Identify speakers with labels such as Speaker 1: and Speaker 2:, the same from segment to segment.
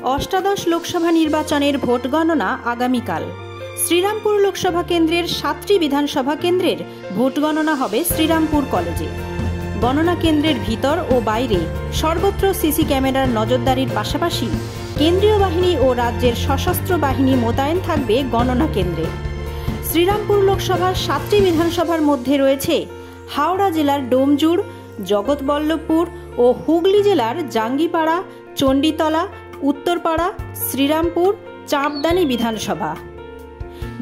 Speaker 1: অষ্টাদশ লোকসভা নির্বাচনের ভোট গণনা আগামীকাল। শ্রীরামপুর লোকসভা কেন্দ্রের 7টি বিধানসভা কেন্দ্রের ভোট গণনা হবে শ্রীরামপুর কলেজে। গণনা কেন্দ্রের ভিতর ও বাইরে সর্বত্র সিসি ক্যামেরার নজরদারির পাশাপাশি কেন্দ্রীয় বাহিনী ও রাজ্যের সশস্ত্র বাহিনী মোতায়েন থাকবে গণনা কেন্দ্রে। শ্রীরামপুর লোকসভার 7টি বিধানসভার মধ্যে রয়েছে হাওড়া জেলার ডোমজুড়, জগৎবল্লভপুর ও হুগলি জেলার জাঙ্গিপাড়া, চণ্ডীতলা, উত্তরপাড়া, শ্রীরামপুর, চাঁপদানি বিধানসভা।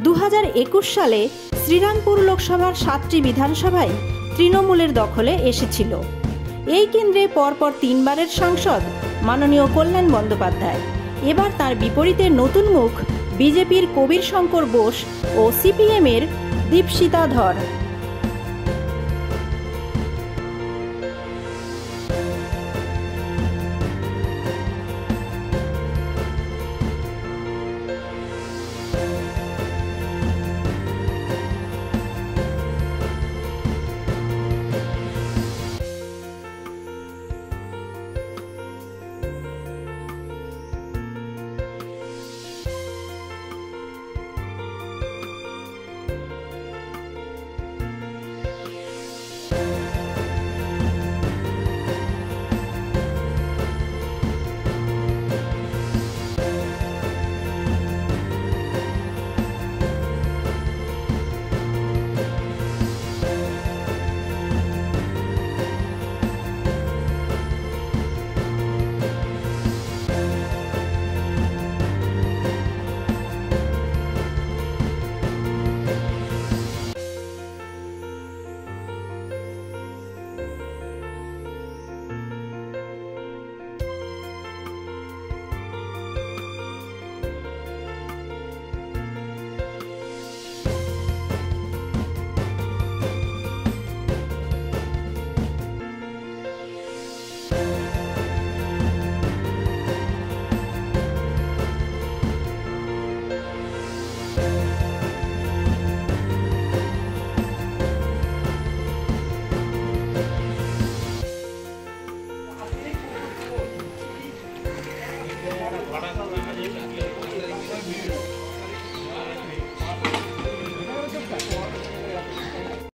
Speaker 1: 2021 সালে শ্রীরামপুর লোকসভার 7টি বিধানসভায় তৃণমূলের দখলে এসেছিল। এই কেন্দ্রে পরপর 3 বারের সাংসদ মাননীয় কল্যাণ বন্দ্যোপাধ্যায়। এবার তার বিপরীতে নতুন মুখ বিজেপির কবীর শঙ্কর বোস ও সিপিএমের দীপশিতা ধর।